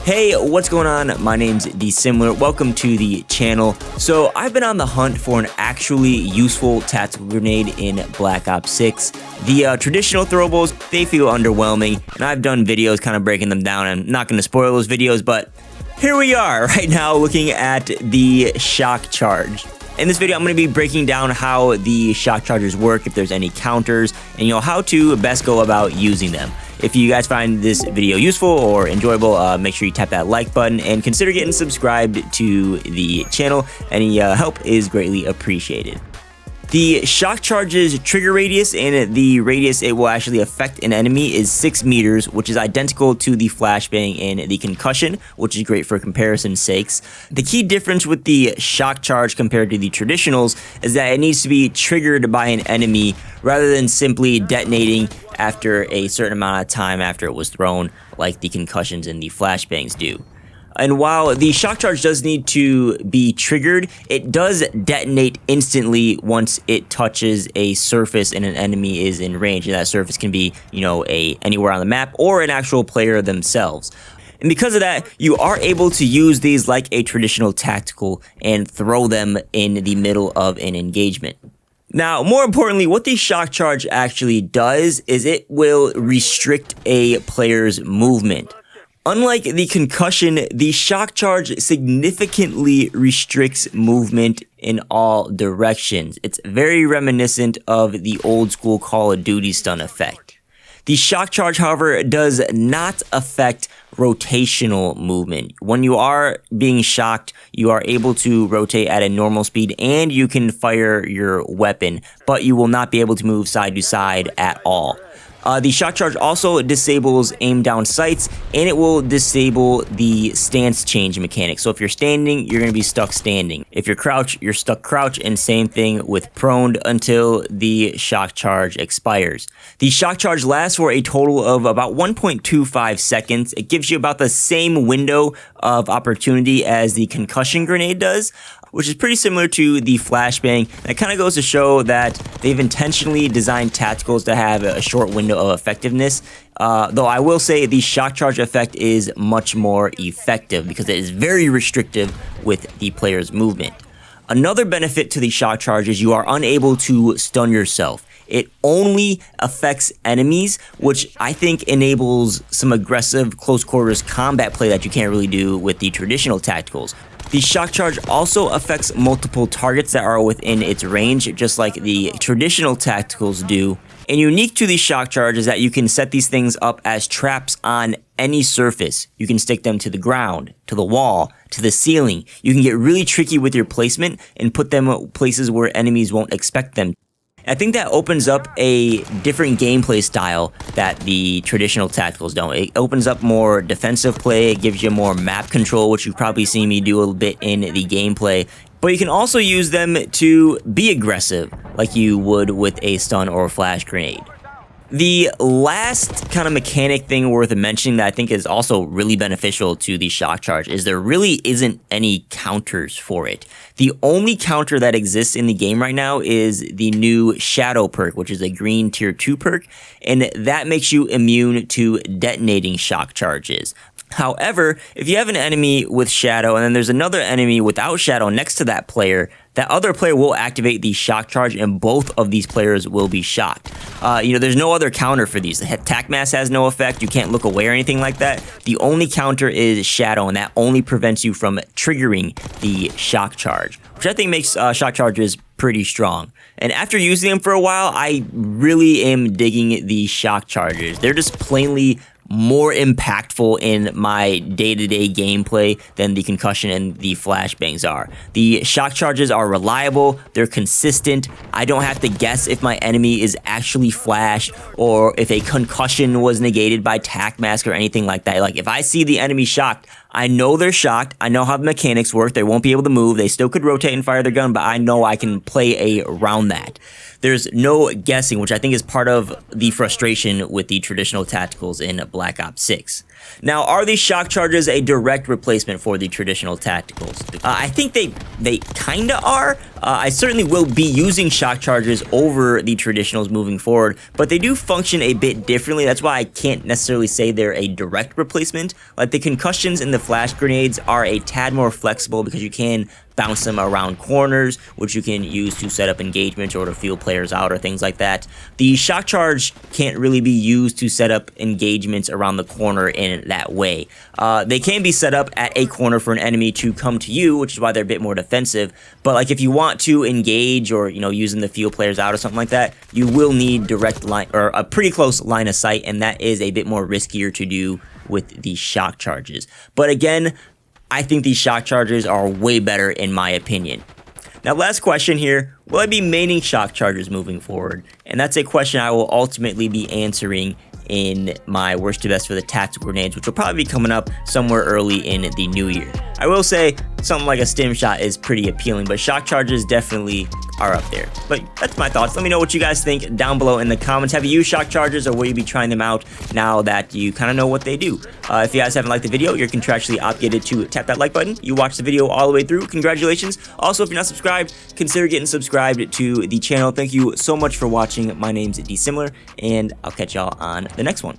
Hey, what's going on? My name's DeeSimilar. Welcome to the channel. So I've been on the hunt for an actually useful tactical grenade in Black Ops 6. The traditional throwables, they feel underwhelming, and I've done videos kind of breaking them down. I'm not going to spoil those videos, but here we are right now looking at the shock charge. In this video, I'm going to be breaking down how the shock charges work, if there's any counters, and how to best go about using them. If you guys find this video useful or enjoyable, make sure you tap that like button and consider getting subscribed to the channel. Any help is greatly appreciated. The shock charge's trigger radius and the radius it will actually affect an enemy is 6 meters, which is identical to the flashbang and the concussion, which is great for comparison's sakes. The key difference with the shock charge compared to the traditionals is that it needs to be triggered by an enemy rather than simply detonating after a certain amount of time after it was thrown, like the concussions and the flashbangs do. And while the shock charge does need to be triggered, it does detonate instantly once it touches a surface and an enemy is in range. And that surface can be, anywhere on the map or an actual player themselves. And because of that, you are able to use these like a traditional tactical and throw them in the middle of an engagement. Now, more importantly, what the shock charge actually does is it will restrict a player's movement. Unlike the concussion, the shock charge significantly restricts movement in all directions. It's very reminiscent of the old school Call of Duty stun effect. The shock charge, however, does not affect rotational movement. When you are being shocked, you are able to rotate at a normal speed and you can fire your weapon, but you will not be able to move side to side at all. The shock charge also disables aim down sights, and it will disable the stance change mechanic. So if you're standing, you're going to be stuck standing. If you're crouched, you're stuck crouch, and same thing with prone until the shock charge expires. The shock charge lasts for a total of about 1.25 seconds. It gives you about the same window of opportunity as the concussion grenade does, which is pretty similar to the flashbang. That kind of goes to show that they've intentionally designed tacticals to have a short window of effectiveness. Though I will say the shock charge effect is much more effective because it is very restrictive with the player's movement. Another benefit to the shock charge is you are unable to stun yourself. It only affects enemies, which I think enables some aggressive close quarters combat play that you can't really do with the traditional tacticals. The shock charge also affects multiple targets that are within its range, just like the traditional tacticals do. And unique to the shock charge is that you can set these things up as traps on any surface. You can stick them to the ground, to the wall, to the ceiling. You can get really tricky with your placement and put them places where enemies won't expect them. I think that opens up a different gameplay style that the traditional tacticals don't. It opens up more defensive play, it gives you more map control, which you've probably seen me do a little bit in the gameplay. But you can also use them to be aggressive, like you would with a stun or a flash grenade. The last kind of mechanic thing worth mentioning that I think is also really beneficial to the shock charge is there really isn't any counters for it. The only counter that exists in the game right now is the new Shadow perk, which is a green tier 2 perk, and that makes you immune to detonating shock charges. However, if you have an enemy with Shadow and then there's another enemy without Shadow next to that other player will activate the shock charge and both of these players will be shocked. There's no other counter for these. The attack mass has no effect. You can't look away or anything like that. The only counter is Shadow, and that only prevents you from triggering the shock charge, which I think makes shock charges pretty strong. And after using them for a while, I really am digging the shock charges. They're just plainly more impactful in my day-to-day gameplay than the concussion and the flashbangs are. The shock charges are reliable, they're consistent. I don't have to guess if my enemy is actually flashed or if a concussion was negated by tac mask or anything like that. Like if I see the enemy shocked, I know they're shocked. I know how the mechanics work. They won't be able to move. They still could rotate and fire their gun, but I know I can play around that. There's no guessing, which I think is part of the frustration with the traditional tacticals in Black Ops 6. Now, are these shock charges a direct replacement for the traditional tacticals? I think they kinda are, I certainly will be using shock charges over the traditionals moving forward, but they do function a bit differently. That's why I can't necessarily say they're a direct replacement. Like the concussions and the flash grenades are a tad more flexible because you can bounce them around corners, which you can use to set up engagements or to feel players out or things like that. The shock charge can't really be used to set up engagements around the corner in that way. They can be set up at a corner for an enemy to come to you, which is why they're a bit more defensive. But like if you want to engage or, you know, using the feel players out or something like that, you will need direct line or a pretty close line of sight, and that is a bit more riskier to do with the shock charges. But again, I think these shock charges are way better in my opinion. Now, last question here, will I be maining shock charges moving forward? And that's a question I will ultimately be answering in my worst to best for the tactical grenades, which will probably be coming up somewhere early in the new year. I will say something like a stim shot is pretty appealing, but shock charges definitely are up there. But that's my thoughts. Let me know what you guys think down below in the comments. Have you used shock charges, or will you be trying them out now that you kind of know what they do? If you guys haven't liked the video, you're contractually obligated to tap that like button. You watched the video all the way through. Congratulations. Also, if you're not subscribed, consider getting subscribed to the channel. Thank you so much for watching. My name's DeeSimilar, and I'll catch y'all on the next one.